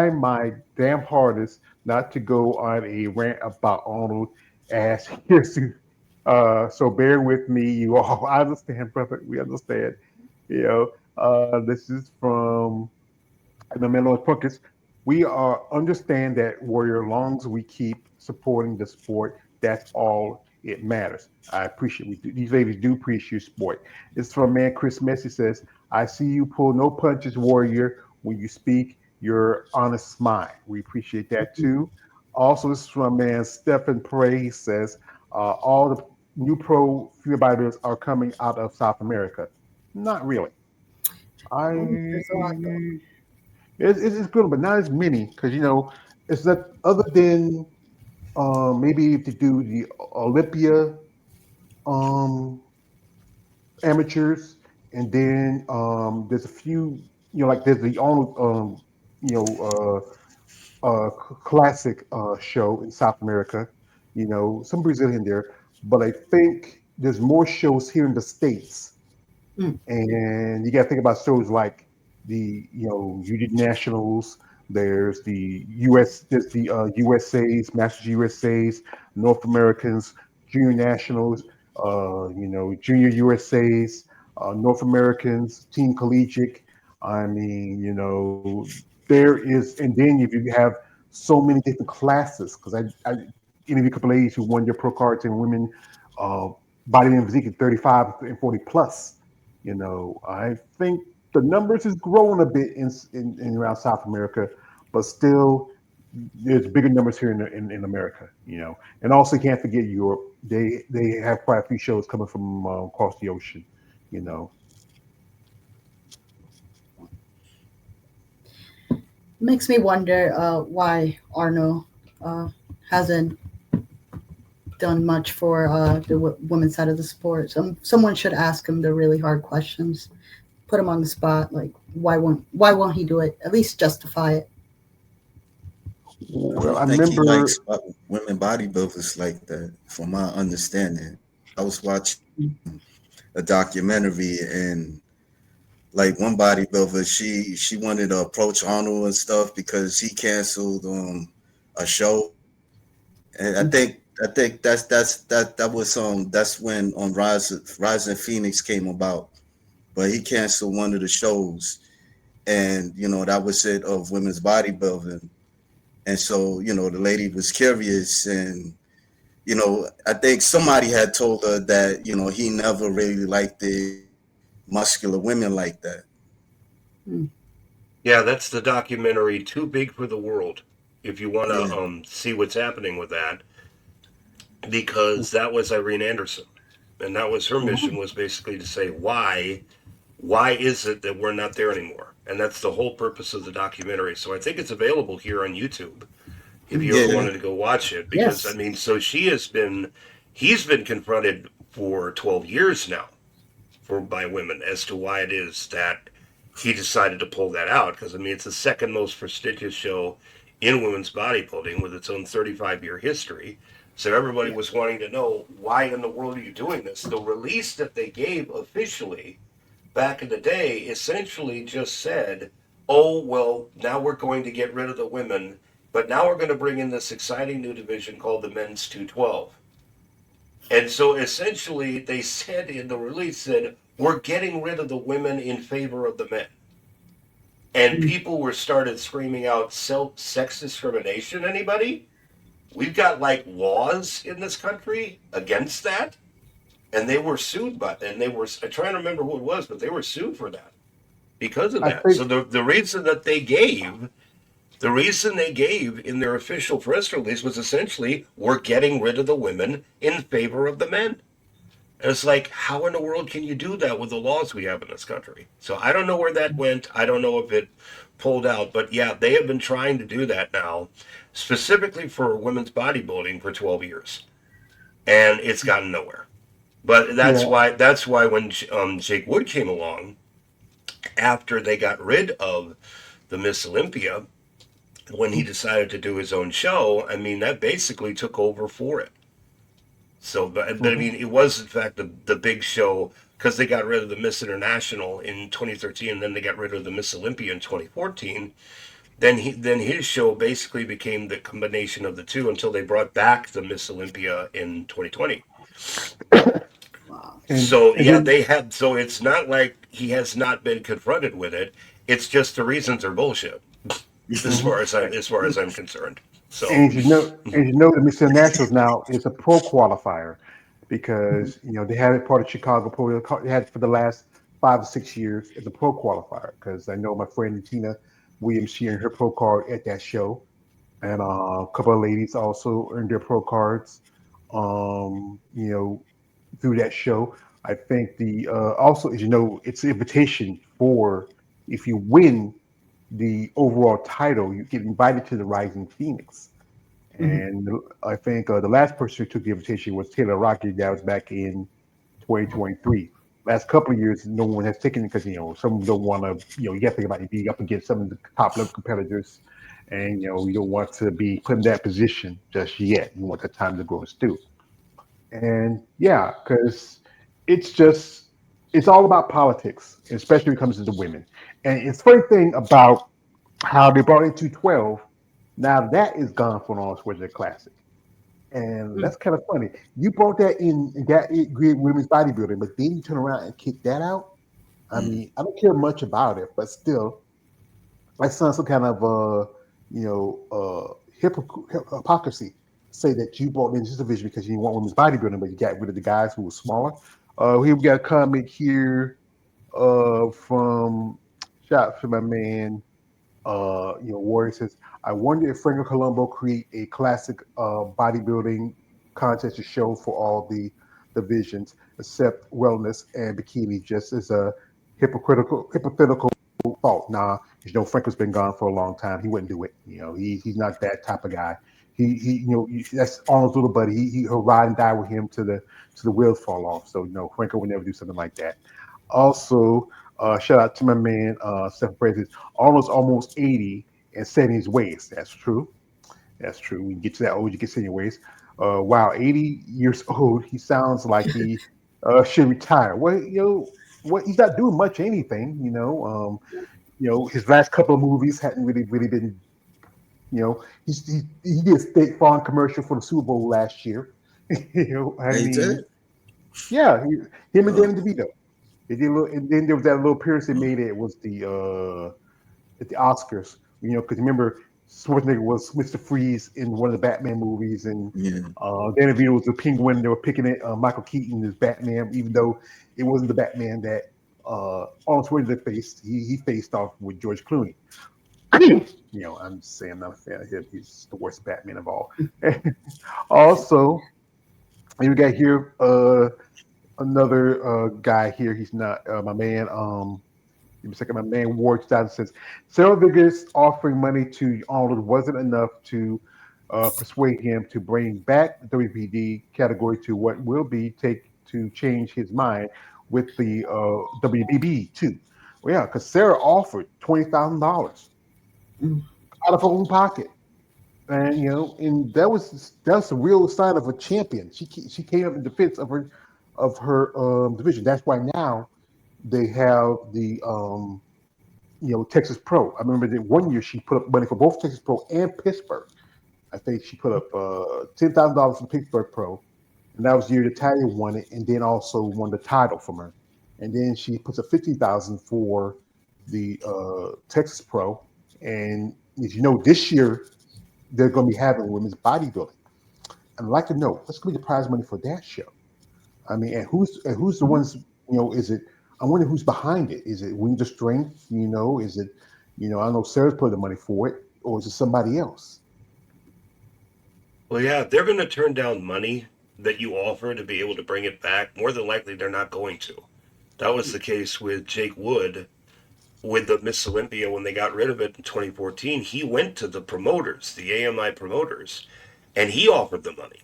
my damn hardest not to go on a rant about Arnold as here's so bear with me, you all. I understand, brother. We understand. You know, this is from the Menlo Punkers. We are understand that Warrior long as we keep supporting the sport, that's all it matters. I appreciate these ladies do appreciate sport. It's from man Chris Messi says, I see you pull no punches, Warrior. When you speak, your honest mind. We appreciate that too. Also, this is from man Stephen Prey. He says, all the new pro female bodybuilders are coming out of South America. Not really. Oh, there's a lot though. I it's good, but not as many because it's that other than maybe if they do the Olympia um, amateurs, and then there's a few like there's the only you know classic show in South America, some Brazilian there, but I think there's more shows here in the states. Mm. And you got to think about shows like the UD Nationals. There's the there's the USA's, Masters USA's, North Americans, Junior Nationals, Junior USA's, North Americans, Team Collegiate. I mean, there is, and then if you have so many different classes, because I interviewed a couple ladies who won their pro cards and women uh, body and physique at 35 and 40 plus. I think the numbers is growing a bit in around South America, but still there's bigger numbers here in America. And also you can't forget Europe. They have quite a few shows coming from across the ocean. You know, Makes me wonder why Arno hasn't done much for the women's side of the sport. Someone should ask him the really hard questions, put him on the spot. Like, why won't he do it? At least justify it. I well, don't I think he likes remember. women bodybuilders like that, from my understanding. I was watching a documentary, and like one bodybuilder, she wanted to approach Arnold and stuff because he canceled a show, and I think that was that's when Rising Phoenix came about, but he canceled one of the shows, and that was it of women's bodybuilding. And so, the lady was curious, and I think somebody had told her that, he never really liked the muscular women like that. Mm. Yeah, that's the documentary Too Big for the World. If you want Yeah. to see what's happening with that, because that was Irene Anderson, and that was her mission, was basically to say why is it that we're not there anymore, and that's the whole purpose of the documentary. So I think it's available here on YouTube if you ever Yeah. wanted to go watch it, because I Yes. mean, so he's been confronted for 12 years now by women as to why it is that he decided to pull that out. Because I mean, it's the second most prestigious show in women's bodybuilding with its own 35-year history. So everybody Yeah. was wanting to know, why in the world are you doing this? The release that they gave officially back in the day essentially just said, oh, well, now we're going to get rid of the women, but now we're going to bring in this exciting new division called the men's 212. And so essentially they said in the release, said, we're getting rid of the women in favor of the men. And Mm. people were started screaming out, sex discrimination, anybody? We've got like laws in this country against that. And they were sued by, and they were, I'm trying to remember who it was, but they were sued for that because of I that. think So the reason they gave in their official press release was essentially, we're getting rid of the women in favor of the men. And it's like, how in the world can you do that with the laws we have in this country? So I don't know where that went. I don't know if it pulled out, but yeah, they have been trying to do that now, specifically for women's bodybuilding for 12 years, and it's gotten nowhere. But that's yeah. why that's why when Jake Wood came along after they got rid of the Miss Olympia, when he decided to do his own show, I mean that basically took over for it. So, but I Mhm. mean, it was in fact the big show because they got rid of the Miss International in 2013, and then they got rid of the Miss Olympia in 2014. then his show basically became the combination of the two until they brought back the Miss Olympia in 2020. Wow. So and yeah, then they had. So it's not like he has not been confronted with it. It's just the reasons are bullshit, mhm. as far as I'm concerned. So And the Miss Internationals now is a pro qualifier because they had it part of Chicago Pro. They had it for the last 5 or 6 years as a pro qualifier because I know my friend Tina Williams, she earned her pro card at that show, and a couple of ladies also earned their pro cards. You know, through that show. I think the also, as you know, it's an invitation for if you win the overall title, you get invited to the Rising Phoenix. Mhm. And I think the last person who took the invitation was Taylor Rocky. That was back in 2023. Last couple of years, no one has taken it because some don't want to. You have to think about it, being up against some of the top level competitors, and you don't want to be put in that position just yet. You want the time to grow and stew. And yeah, because it's just it's all about politics, especially when it comes to the women. And it's funny thing about how they brought in 212. Now that is gone from Arnold Schwarzenegger Classic. And Mm. that's kind of funny. You brought that in that great women's bodybuilding, but then you turn around and kick that out. I Mm. mean, I don't care much about it, but still, I saw some kind of hypocrisy. Say that you brought in this division because you want women's bodybuilding, but you got rid of the guys who were smaller. Here we got a comment here from shout to my man Warrior says, I wonder if Franco Colombo create a classic bodybuilding contest to show for all the divisions, except wellness and bikini, just as a hypothetical thought. Nah, Franco's been gone for a long time. He wouldn't do it. He's not that type of guy. That's Arnold's little buddy. He'll ride and die with him to the wheels fall off. So Franco would never do something like that. Also, shout out to my man Stephen Francis. Arnold's almost 80 and setting his waist. That's true. That's true. When you get to that old, you get set in your waist. Wow, 80 years old. He sounds like he should retire. Well, what he's not doing much anything. His last couple of movies hadn't really been. He did a State Farm commercial for the Super Bowl last year. I They mean, did. yeah, him and Oh, Danny DeVito. They did a little, and then there was that little appearance they made. It was at the Oscars. Because remember Schwarzenegger was Mr. Freeze in one of the Batman movies, and yeah. Danny DeVito was the Penguin. They were picking it. Michael Keaton as Batman, even though it wasn't the Batman that Arnold Schwarzenegger faced. He faced off with George Clooney. I'm saying I'm not a fan of him. He's the worst Batman of all. Also, you got here another guy here. He's not my man. Give me a second. My man Ward Johnson says Sarah Vickers offering money to Arnold wasn't enough to persuade him to bring back the WPD category to what will be take to change his mind with the WBB too. Well, yeah, because Sarah offered $20,000 Mm. out of her own pocket. And and that's a real sign of a champion. She came up in defense of her division. That's why now they have the Texas Pro. I remember that one year she put up money for both Texas Pro and Pittsburgh. I think she put up $10,000 for Pittsburgh Pro, and that was the year Natalia won it, and then also won the title from her. And then she puts up 50,000 for the Texas Pro, and as you know, this year they're going to be having women's bodybuilding. I'd like to know what's going to be the prize money for that show. I mean, and who's the ones? Is it? I wonder who's behind it. Is it Winter Strength? Is it? I know Sarah's put the money for it, or is it somebody else? well, yeah, if they're going to turn down money that you offer to be able to bring it back, more than likely they're not going to. That was the case with Jake Wood with the Miss Olympia when they got rid of it in 2014. He went to the promoters, the AMI promoters, and he offered the money.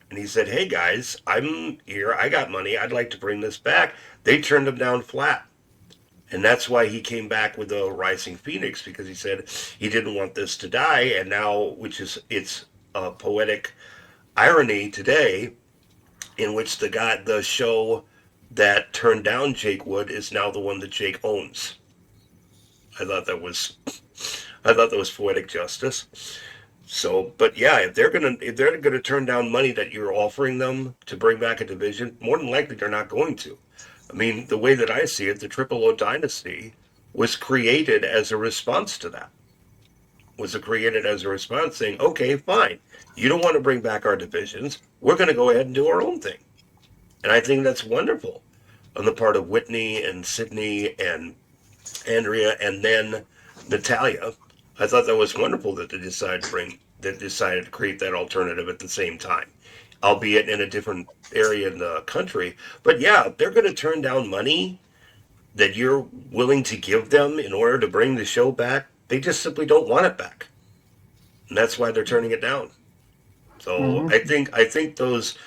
And he said, "Hey guys, I'm here. I got money. I'd like to bring this back." They turned him down flat. And that's why he came back with the Rising Phoenix, because he said he didn't want this to die. And now, which is, it's a poetic irony today, in which the show that turned down Jake Wood is now the one that Jake owns. I thought that was, I thought that was poetic justice. So, but yeah, if they're gonna turn down money that you're offering them to bring back a division, more than likely they're not going to. I mean, the way that I see it, the Triple O dynasty was created as a response to that. Was created as a response saying, okay, fine, you don't want to bring back our divisions, we're going to go ahead and do our own thing. And I think that's wonderful on the part of Whitney and Sydney and Andrea and then Natalia. I thought that was wonderful that they decided to create that alternative at the same time, albeit in a different area in the country. But yeah, they're going to turn down money that you're willing to give them in order to bring the show back. They just simply don't want it back, and that's why they're turning it down. So Hmm. I think those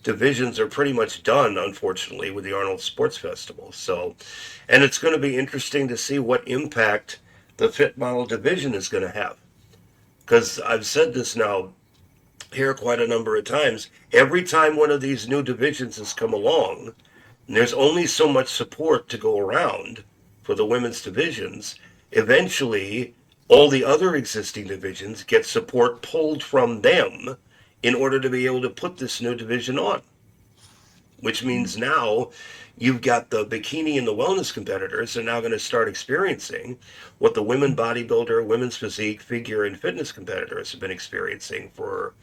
divisions are pretty much done, unfortunately, with the Arnold Sports Festival. So, and it's going to be interesting to see what impact the fit model division is going to have. Because I've said this now here quite a number of times. Every time one of these new divisions has come along, and there's only so much support to go around for the women's divisions, eventually all the other existing divisions get support pulled from them in order to be able to put this new division on, which means now you've got the bikini and the wellness competitors are now going to start experiencing what the women bodybuilder, women's physique, figure, and fitness competitors have been experiencing for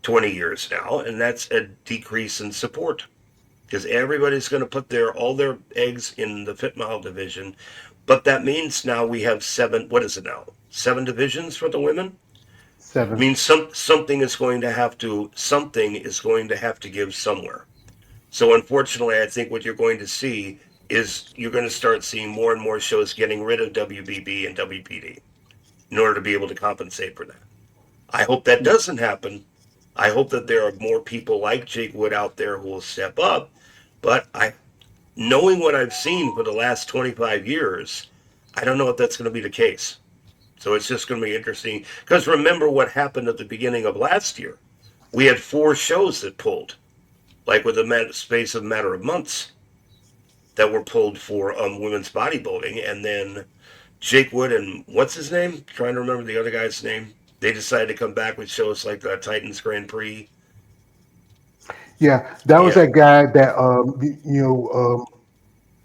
20 years now, and that's a decrease in support because everybody's going to put all their eggs in the fit model division. But that means now we have seven. What is it now? Seven divisions for the women. I 7. mean, something is going to have to give somewhere. So unfortunately, I think what you're going to see is you're going to start seeing more and more shows getting rid of WBB and WPD in order to be able to compensate for that. I hope that doesn't happen. I hope that there are more people like Jake Wood out there who will step up. But knowing what I've seen for the last 25 years, I don't know if that's going to be the case. So it's just going to be interesting. Because remember what happened at the beginning of last year. We had 4 shows that pulled, like with a space of a matter of months, that were pulled for women's bodybuilding. And then Jake Wood and what's his name? Trying to remember the other guy's name. They decided to come back with shows like the Titans Grand Prix. Yeah, that was Yeah. that guy that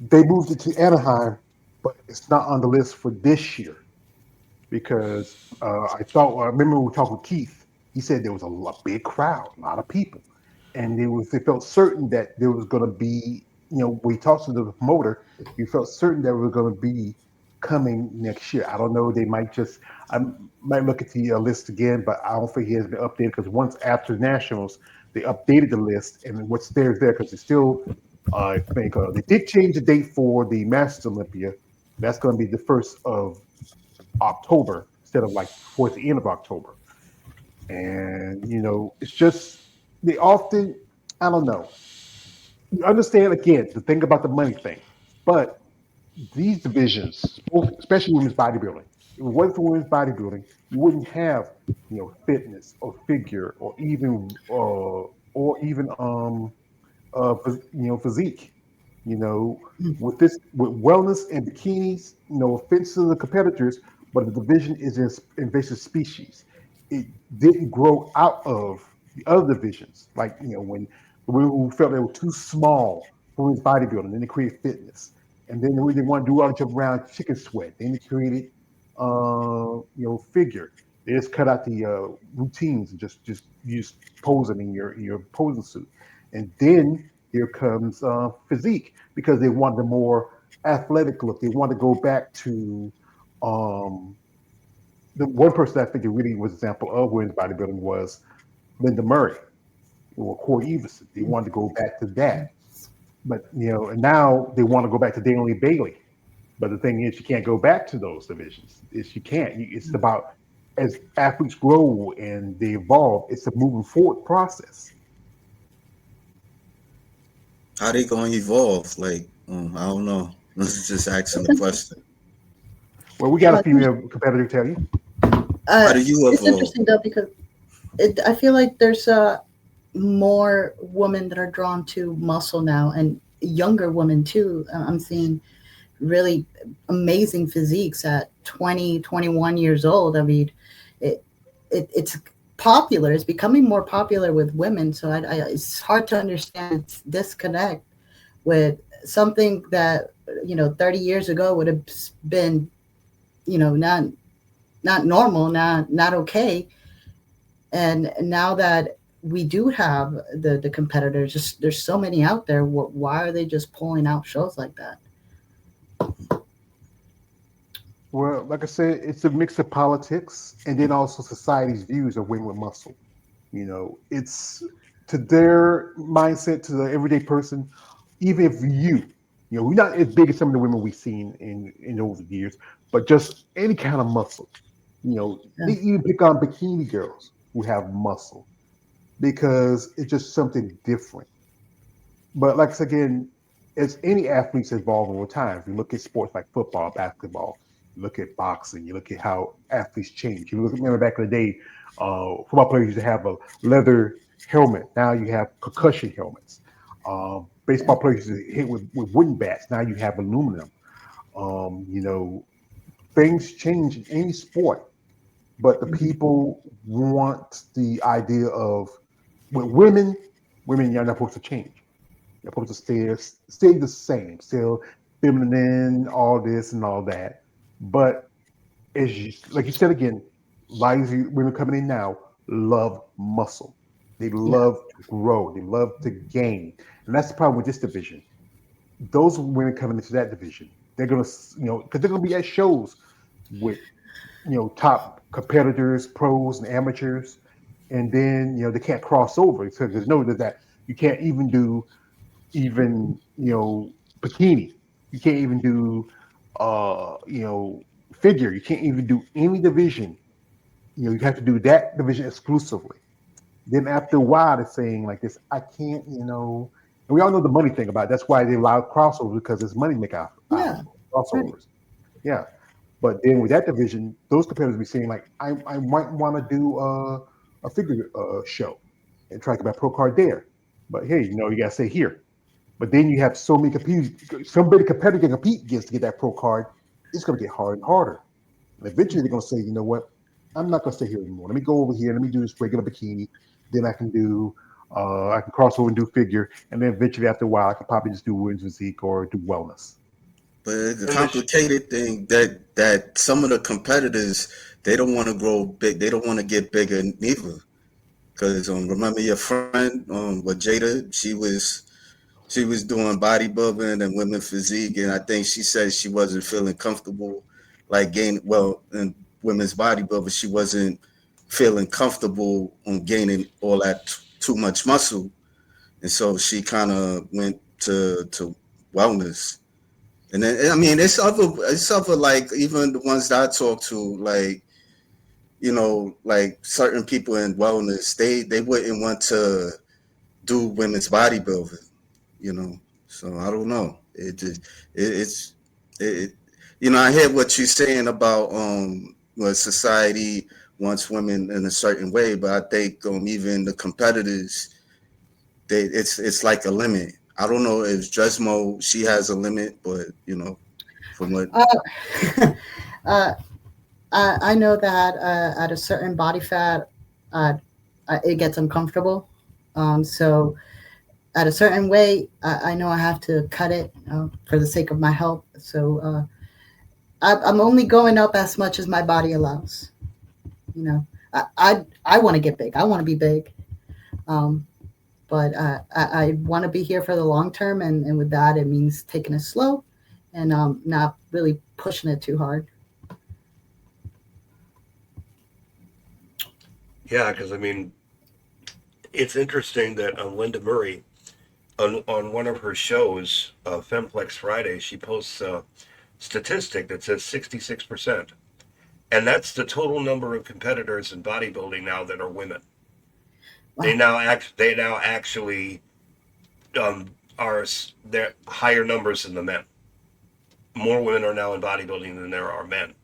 they moved it to Anaheim, but it's not on the list for this year because I remember we were talking with Keith. He said there was big crowd, a lot of people, and they felt certain that there was going to be, when he talked to the promoter, he felt certain that we're going to be coming next year. I don't know. I might look at the list again, but I don't think he has been updated because once after nationals, they updated the list, and what's there is there because it's still. I think they did change the date for the Masters Olympia. That's going to be the 1st of October instead of like towards the end of October. And it's just they often, I don't know. You understand again the thing about the money thing, but these divisions, especially women's bodybuilding, if it wasn't for women's bodybuilding, you wouldn't have fitness or figure or even physique. You know, with wellness and bikinis, no offense to the competitors, but the division is an invasive species. It didn't grow out of the other divisions. Like, when the women who felt they were too small for women's bodybuilding, then they created fitness. And then they want to do all the jump around chicken sweat. Then they created figure. They just cut out the routines and just use posing in your posing suit. And then here comes physique because they want the more athletic look. They want to go back to um, the one person I think it really was an example of women's bodybuilding was Linda Murray or Corey Everson. They wanted to go back to that. But and now they want to go back to Daniel Lee Bailey. But the thing is, you can't go back to those divisions. You can't. It's about as athletes grow and they evolve. It's a moving forward process. How they gonna evolve? Like, I don't know. Just asking the question. Well, we got a female competitor tell you. How do you It's evolve? interesting though because I feel like there's more women that are drawn to muscle now, and younger women too. I'm seeing really amazing physiques at 20, 21 years old. I mean, it, it's popular. It's becoming more popular with women. So it's hard to understand its disconnect with something that 30 years ago would have been not normal, not okay. And now that we do have the competitors, just there's so many out there. Why are they just pulling out shows like that? Well, like I said, it's a mix of politics and then also society's views of women with muscle. It's to their mindset, to the everyday person. Even if we're not as big as some of the women we've seen in over the years, but just any kind of muscle. Yeah. They even pick on bikini girls who have muscle because it's just something different. But like I said, again, as any athletes evolve over time, if you look at sports like football, basketball, you look at boxing, you look at how athletes change. You look at remember back in the day, football players used to have a leather helmet. Now you have concussion helmets. Yeah. Baseball players used to hit with wooden bats. Now you have aluminum. Um, you know, Things change in any sport, but the Mhm. people want the idea of with women, you're not supposed to change. You're supposed to stay the same, still feminine, all this and all that. But like you said again, lives women coming in now love muscle. They Yeah. love to grow. They love to gain, and that's the problem with this division. Those women coming into that division, they're gonna, because they're gonna be at shows with top competitors, pros and amateurs, and then they can't cross over because there's no that you can't even do even bikini. You can't even do figure. You can't even do any division. You have to do that division exclusively. Then after a while, they're saying like this, I can't, and we all know the money thing about it. That's why they allow crossovers because there's money make out of Yeah. Right. crossovers. Yeah. But then with that division, those competitors be saying like, I might want to do a figure show and try to get my pro card there. But hey, you gotta stay here. But then you have so many competitors to compete against to get that pro card. It's gonna get harder and harder. And eventually they're gonna say, you know what? I'm not gonna stay here anymore. Let me go over here. Let me do this regular bikini. Then I can cross over and do figure. And then eventually after a while, I can probably just do women's physique or do wellness. But the And this, complicated thing that some of the competitors, they don't want to grow big. They don't want to get bigger neither. Because remember your friend with Jada, she was doing bodybuilding and women physique, and I think she said she wasn't feeling comfortable, like gaining in women's bodybuilding. She wasn't feeling comfortable on gaining all that too much muscle, and so she kind of went to wellness. And then I mean, it's other like even the ones that I talk to, like like certain people in wellness, they wouldn't want to do women's bodybuilding, you know. So I don't know. It just it's it, I hear what you're saying about what society wants women in a certain way, but I think even the competitors, it's like a limit. I don't know if Dresmo she has a limit, but from what Uh, uh, I know that at a certain body fat, uh, it gets uncomfortable. So at a certain weight, I know I have to cut it for the sake of my health. So I'm only going up as much as my body allows. You know, I want to get big. I want to be big. Um, but I want to be here for the long term, and with that, it means taking it slow and not really pushing it too hard. yeah, because I mean, it's interesting that Linda Murray on one of her shows, Femplex Friday, she posts a statistic that says 66%, and that's the total number of competitors in bodybuilding now that are women. Wow. They now actually are they're higher numbers than the men. More women are now in bodybuilding than there are men.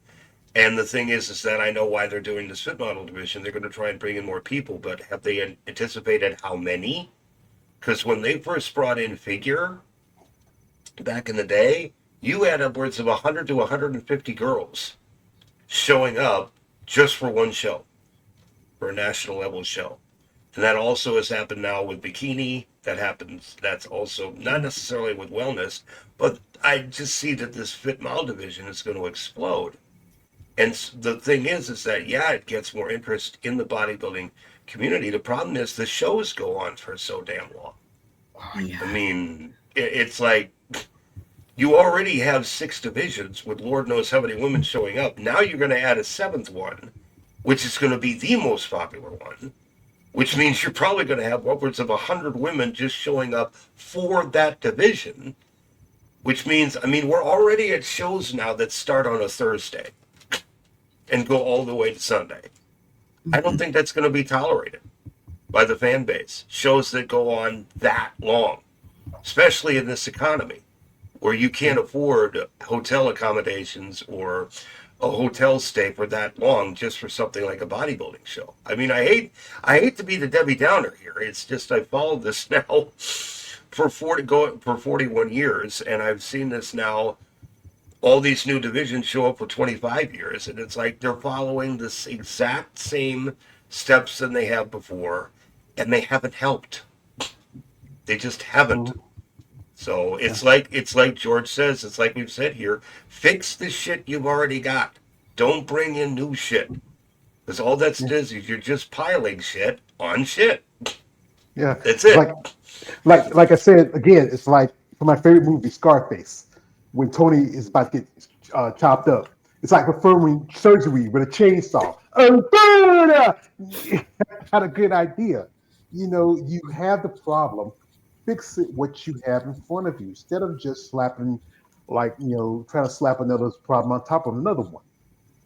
And the thing is that I know why they're doing this fit model division. They're going to try and bring in more people, but have they anticipated how many? Because when they first brought in figure back in the day, you had upwards of 100 to 150 girls showing up just for one show, for a national level show. And that also has happened now with bikini. That happens. That's also not necessarily with wellness, but I just see that this fit model division is going to explode. And the thing is that yeah, it gets more interest in the bodybuilding community. The problem is the shows go on for so damn long. I mean, it's like you already have 6 divisions with Lord knows how many women showing up. Now you're going to add a 7th one, which is going to be the most popular one, which means you're probably going to have upwards of 100 women just showing up for that division, which means, I mean, we're already at shows now that start on a Thursday and go all the way to Sunday. I don't think that's going to be tolerated by the fan base. Shows that go on that long, especially in this economy where you can't afford hotel accommodations or a hotel stay for that long just for something like a bodybuilding show. I mean, I hate to be the Debbie Downer here. It's just I followed this now for 41 years, and I've seen this now. All these new divisions show up for 25 years, and it's like they're following this exact same steps than they have before, and they haven't helped. They just haven't. So it's like George says, it's like we've said here, fix the shit you've already got. Don't bring in new shit. Because all that's is you're just piling shit on shit. Yeah, That's it. Like I said again, it's like for my favorite movie, Scarface, when Tony is about to get chopped up. It's like performing surgery with a chainsaw. Had a good idea. You know, you have the problem. Fix it what you have in front of you instead of just slapping, like, you know, trying to slap another problem on top of another one.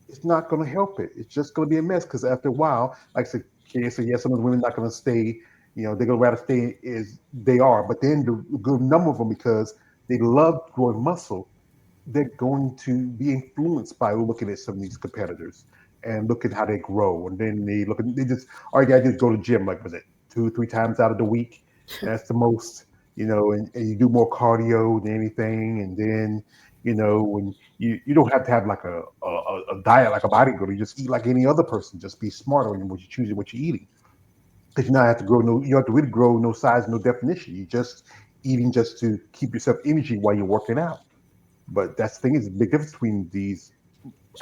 It's not going to help it. It's just going to be a mess because after a while, like I said, yes, some of the women not going to stay. You know, they're going to rather stay as they are. But then the good number of them, because they love growing muscle, they're going to be influenced by looking at some of these competitors and look at how they grow. And then they just, all you got to do is go to the gym, like, was it 2 or 3 times out of the week? That's the most, you know, and you do more cardio than anything. And then, you know, when you don't have to have like a diet like a bodybuilder, you just eat like any other person, just be smarter in what you're choosing, what you're eating. Because you not have to grow you don't have to really grow no size, no definition. You just eating just to keep yourself energy while you're working out. But that's the thing is the big difference between these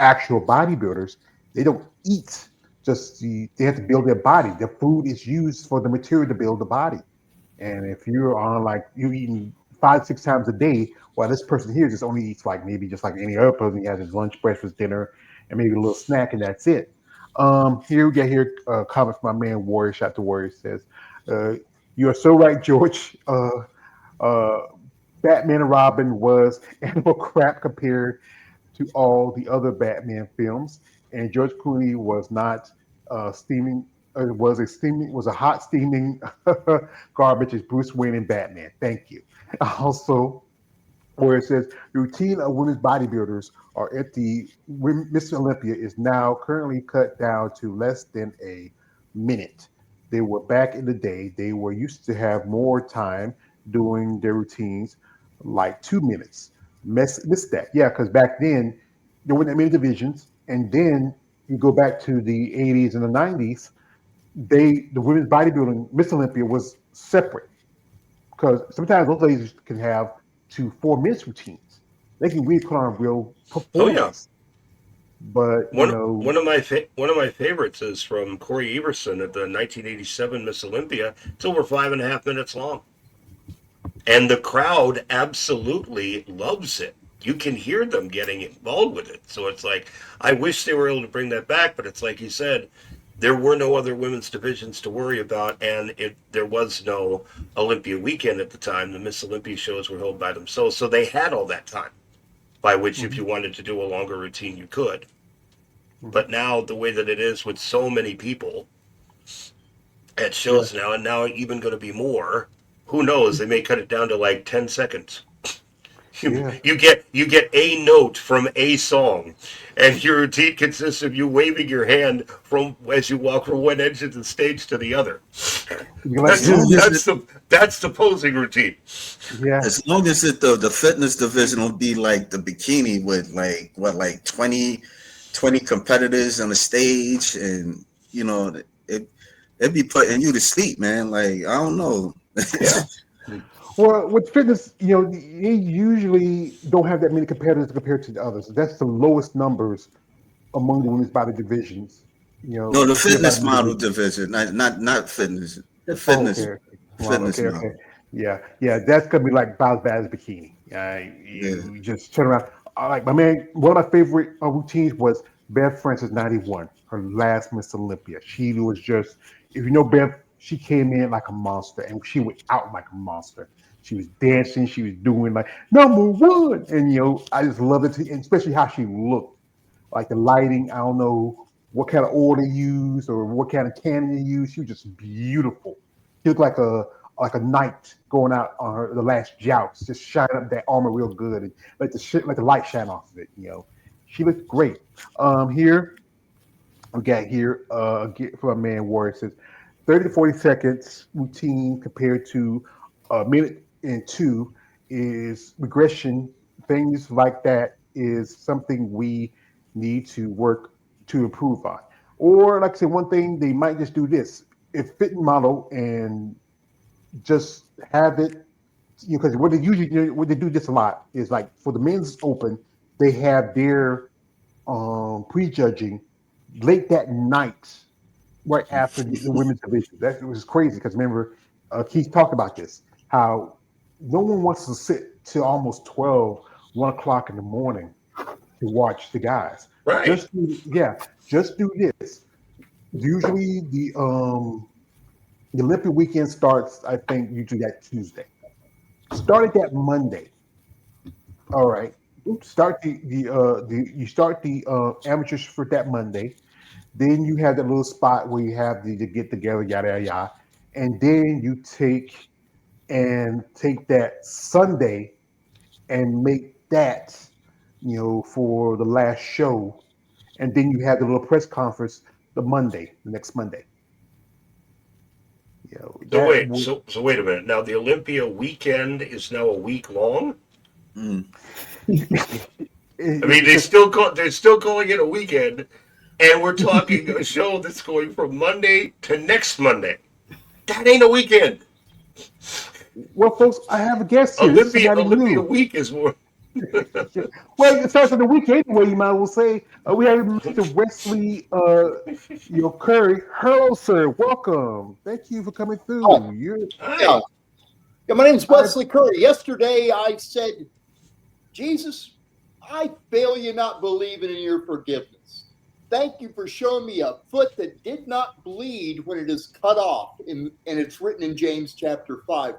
actual bodybuilders. They don't eat they have to build their body. Their food is used for the material to build the body. And if you're on like you're eating 5, 6 times a day, while this person here just only eats like maybe just like any other person, he has his lunch, breakfast, dinner, and maybe a little snack, and that's it. Here we get comment from my man Warrior. Shot to Warrior says, "You are so right, George. Uh, Batman and Robin was animal crap compared to all the other Batman films, and George Clooney was not steaming. Was a hot steaming garbage as Bruce Wayne and Batman. Thank you." Also, where it says the routine of women's bodybuilders are at the Miss Olympia is now currently cut down to less than a minute. They were back in the day. They were used to have more time doing their routines, like 2 minutes. Miss that, yeah, because back then there weren't that many divisions, and then you go back to the 80s and the 90s. The women's bodybuilding Miss Olympia was separate because sometimes those ladies can have 2 4 minutes routines. They can really put on a real Oh yeah. performance. But you know, One of my favorites is from Corey Everson at the 1987 Miss Olympia. It's over 5.5 minutes long, and the crowd absolutely loves it. You can hear them getting involved with it. So it's like I wish they were able to bring that back, but it's like you said, there were no other women's divisions to worry about, and there was no Olympia weekend at the time. The Miss Olympia shows were held by themselves, so they had all that time by which if you wanted to do a longer routine, you could. But now the way that it is with so many people at shows now, and now even going to be more, who knows? They may cut it down to like 10 seconds. You get a note from a song, and your routine consists of you waving your hand from as you walk from one edge of the stage to the other. That's the posing routine. Yeah. As long as the fitness division will be like the bikini with like 20 20 competitors on the stage, and you know, it'd be putting you to sleep, man. Like, I don't know. Yeah. Well, with fitness, you usually don't have that many competitors compared to the others. That's the lowest numbers among the women's body divisions. No, the If you have fitness body model division. division, not fitness. The That's Oh, fitness okay. Well, fitness okay, okay. model. Yeah. That's gonna be like about as bad as bikini. Yeah. You just turn around. Like my man, one of my favorite routines was Bev Francis '91, her last Miss Olympia. She was just, if you know Bev, she came in like a monster, and she went out like a monster. She was dancing, she was doing like #1, and I just loved it, and especially how she looked, like the lighting. I don't know what kind of oil they use or what kind of cannon they use. She was just beautiful. She looked like a knight going out on the last jousts, just shining up that armor real good and let the light shine off of it. She looked great. Here we got here for a man warrior says 30 to 40 seconds routine compared to a minute and two is regression. Things like that is something we need to work to improve on. Or like I said, one thing they might just do this. If fit and model and just have it, because what they do this a lot is like for the men's open, they have their prejudging late that night, right after the women's division. That was crazy because remember, Keith talked about this, how no one wants to sit till almost 12, 1 o'clock in the morning to watch the guys. Right. Just do this. Usually the Olympic weekend starts, I think, usually that Tuesday. Start it that Monday. All right. Start the you start the amateurs for that Monday. Then you have that little spot where you have the get together, yada yada yada, and then you take that Sunday and make that for the last show, and then you have the little press conference the next Monday. So That wait, would. so wait a minute. Now the Olympia weekend is now a week long. Mm. I mean, It's just they're still calling it a weekend, and we're talking a show that's going from Monday to next Monday. That ain't a weekend. well, folks. I have a guest here. This is somebody Olympia new. week is more. Well, it starts on the week anyway. You might as well say we have Mr. Wesley, Curry. Hello, sir. Welcome. Thank you for coming Oh, through. You're yeah. Hi. Yeah, my name's I Wesley Curry. Yesterday I said, Jesus, I fail you not believing in your forgiveness. Thank you for showing me a foot that did not bleed when it is cut off. And it's written in James chapter 5.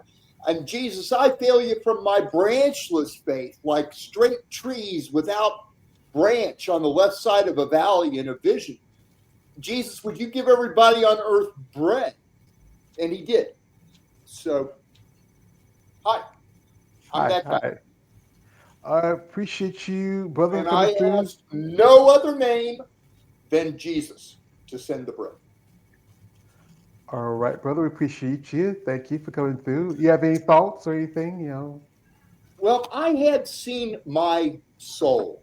And Jesus, I fail you from my branchless faith, like straight trees without branch on the left side of a valley in a vision. Jesus, would you give everybody on earth bread? And he did. So, hi, I'm hi, that guy. hi. I appreciate you, brother, And coming I through. asked no other name than Jesus to send the bread. All right, brother. We appreciate you. Thank you for coming through. You have any thoughts or anything? Well, I had seen my soul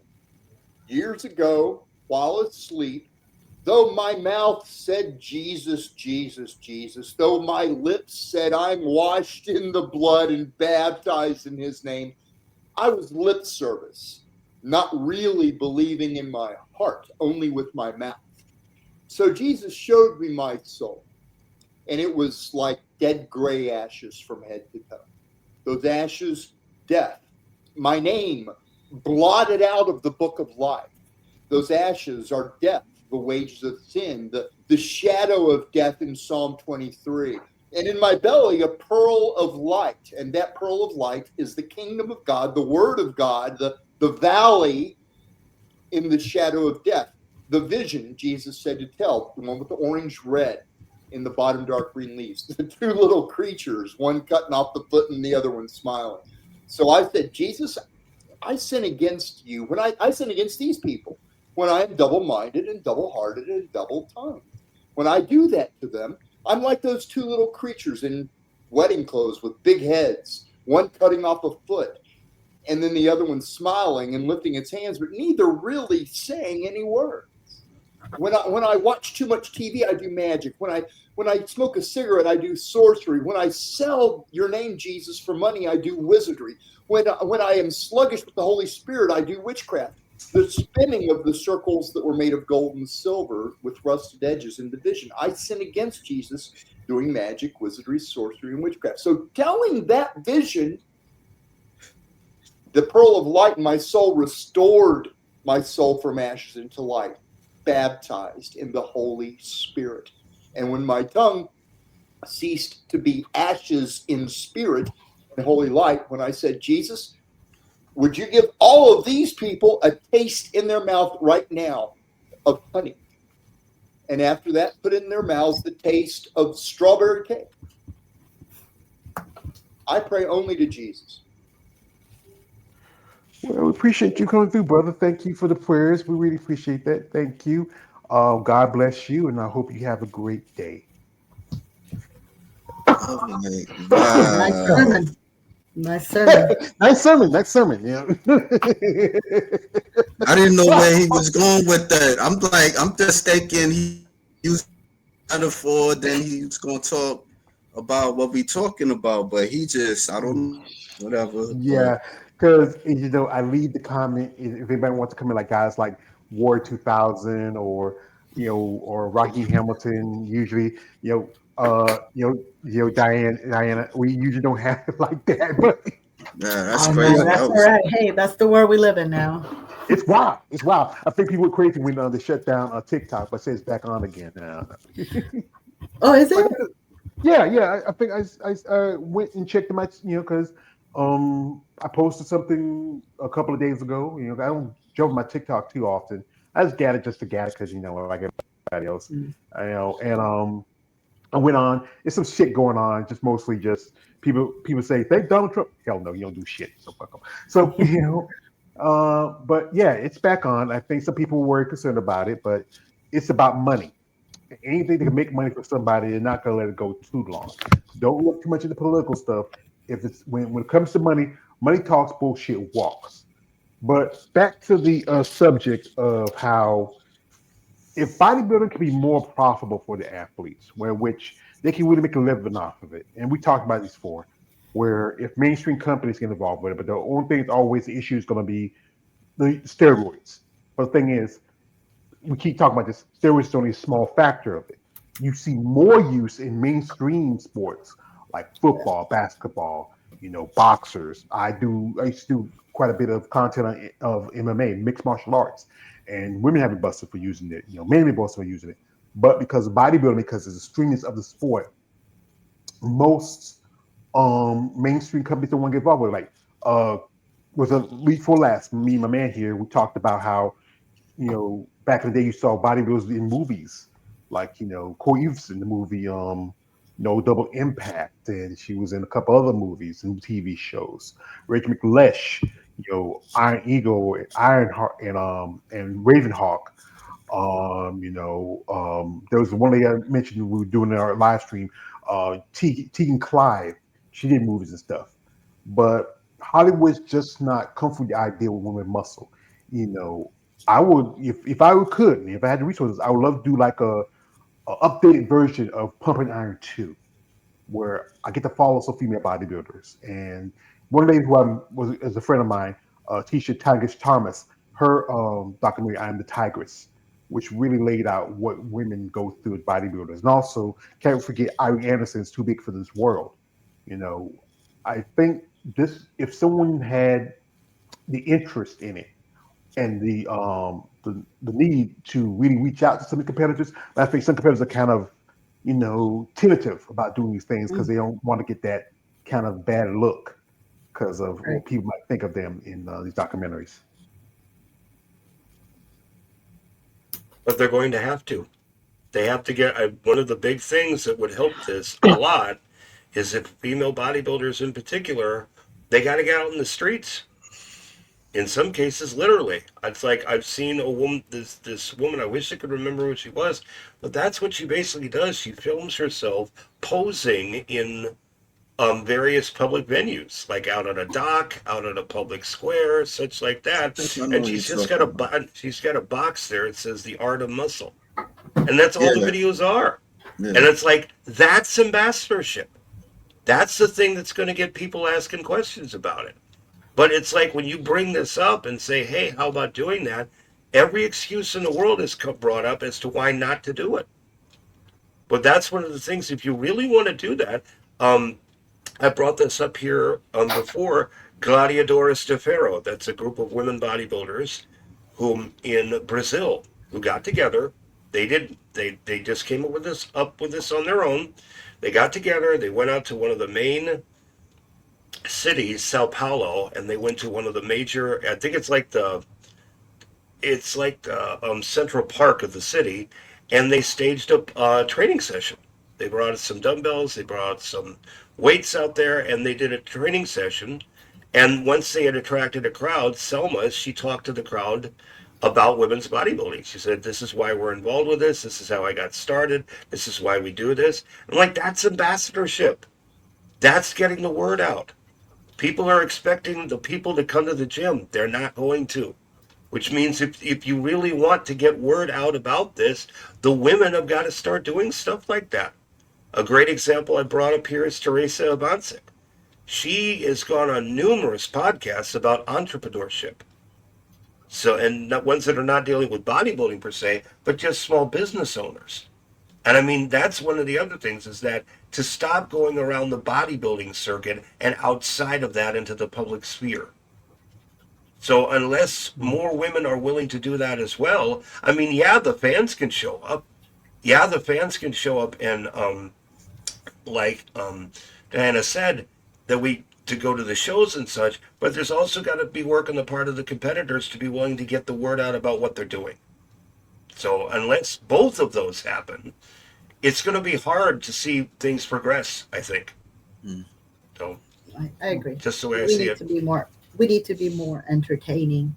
years ago while asleep, though my mouth said Jesus, Jesus, Jesus, though my lips said I'm washed in the blood and baptized in his name, I was lip service, not really believing in my heart, only with my mouth. So Jesus showed me my soul, and it was like dead gray ashes from head to toe. Those ashes, death. My name blotted out of the book of life. Those ashes are death, the wages of sin, the shadow of death in Psalm 23. And in my belly, a pearl of light. And that pearl of light is the kingdom of God, the word of God, the valley in the shadow of death. The vision Jesus said to tell, the one with the orange red in the bottom dark green leaves, the two little creatures, one cutting off the foot and the other one smiling. So I said, Jesus, I sin against you when I sin against these people when I am double-minded and double-hearted and double-tongued. When I do that to them, I'm like those two little creatures in wedding clothes with big heads, one cutting off a foot. and then the other one smiling and lifting its hands, but neither really saying any words. When I watch too much TV, I do magic. When I smoke a cigarette, I do sorcery. When I sell your name, Jesus, for money, I do wizardry. When I am sluggish with the Holy Spirit, I do witchcraft. The spinning of the circles that were made of gold and silver with rusted edges in division. I sin against Jesus doing magic, wizardry, sorcery, and witchcraft. So telling that vision, the pearl of light in my soul restored my soul from ashes into light, baptized in the Holy Spirit. And when my tongue ceased to be ashes in spirit and holy light, when I said, Jesus, would you give all of these people a taste in their mouth right now of honey? And after that, put in their mouths the taste of strawberry cake. I pray only to Jesus. Well, we appreciate you coming through, brother. Thank you for the prayers. We really appreciate that. Thank you. God bless you, and I hope you have a great day. Oh my Nice wow. sermon. Nice sermon. Nice sermon. Nice sermon. Yeah. I didn't know where he was going with that. I'm just thinking he was metaphor, then he was gonna talk about what we talking about, but he just I don't know, whatever. But Yeah, because I leave the comment if anybody wants to come in, like guys like War 2000 or or Rocky Hamilton. Usually, Diana. We usually don't have it like that, but yeah, that's Oh no, crazy. yeah, that's That all was right. Hey, that's the world we live in now. it's wild. It's wild. I think people were crazy when they shut down TikTok, but say it's back on again now. Oh, is But it? yeah. I think I went and checked them out, because I posted something a couple of days ago. I don't jump my TikTok too often. I just got it just to get it because like everybody else, Mm. and I went on. It's some shit going on. Just mostly just people say thank Donald Trump. Hell no, you don't do shit. So fuck 'em. So but yeah, it's back on. I think some people were concerned about it, but it's about money. Anything that can make money for somebody, they're not gonna let it go too long. Don't look too much into political stuff. If it's when it comes to money, money talks, bullshit walks. But back to the subject of how if bodybuilding can be more profitable for the athletes, where which they can really make a living off of it, and we talked about this before, where if mainstream companies get involved with it, but the only thing that's always the issue is going to be the steroids. But the thing is, we keep talking about this. Steroids is only a small factor of it. You see more use in mainstream sports like football, basketball, boxers. I used to do quite a bit of content of MMA, mixed martial arts, and women have been busted for using it. Men have been busted for using it. But because of bodybuilding, because of the streaming of the sport, most mainstream companies don't want to get involved with it. Like was a week before last, me and my man here, we talked about how back in the day you saw bodybuilders in movies, like Corey Evans in the movie Double Impact, and she was in a couple other movies and TV shows. Rachel McLesh, Iron Eagle, Ironheart, and Ravenhawk. There was one lady I mentioned we were doing in our live stream, Tegan Clive. She did movies and stuff, but Hollywood's just not comfortable with the idea of women muscle. You know, I would if I could, and if I had the resources, I would love to do like a updated version of Pumping Iron 2, where I get to follow some female bodybuilders. And one lady who is a friend of mine, Tisha Tigress Thomas, her documentary "I Am the Tigress," which really laid out what women go through as bodybuilders. And also, can't forget Irene Anderson's "Too Big for This World." You know, I think this if someone had the interest in it and the need to really reach out to some of the competitors. But I think some competitors are kind of, tentative about doing these things because they don't want to get that kind of bad look because of Right. what people might think of them in these documentaries. But they're going to have to. They have to get one of the big things that would help this a lot is if female bodybuilders in particular, they got to get out in the streets. In some cases, literally. It's like I've seen a woman, this woman. I wish I could remember who she was, but that's what she basically does. She films herself posing in various public venues, like out on a dock, out on a public square, such like I that. think I know And what she's you're just got talking about. she's got a box there. It says "The Art of Muscle," and that's all the Yeah, videos are. yeah. And it's like that's ambassadorship. That's the thing that's going to get people asking questions about it. But it's like when you bring this up and say, "Hey, how about doing that?" Every excuse in the world is brought up as to why not to do it. But that's one of the things. If you really want to do that, um, I brought this up here before. Gladiadores de Ferro. That's a group of women bodybuilders whom in Brazil who got together. They just came up with this on their own. They got together. They went out to one of the main cities, Sao Paulo, and they went to one of the major. I think it's like the central park of the city, and they staged a training session. They brought out some dumbbells, they brought out some weights out there, and they did a training session. And once they had attracted a crowd, Selma, she talked to the crowd about women's bodybuilding. She said, "This is why we're involved with this. This is how I got started. This is why we do this." I'm like, that's ambassadorship. That's getting the word out. People are expecting the people to come to the gym. They're not going to. Which means if you really want to get word out about this, the women have got to start doing stuff like that. A great example I brought up here is Teresa Abansik. She has gone on numerous podcasts about entrepreneurship. So, and not ones that are not dealing with bodybuilding per se, but just small business owners. And I mean, that's one of the other things is that to stop going around the bodybuilding circuit and outside of that into the public sphere. So unless more women are willing to do that as well, I mean, yeah, the fans can show up. Yeah, the fans can show up and like Diana said, that we to go to the shows and such, but there's also got to be work on the part of the competitors to be willing to get the word out about what they're doing. So unless both of those happen, it's going to be hard to see things progress, I think. So I agree. just the way I We see need it. to be more. We need to be more entertaining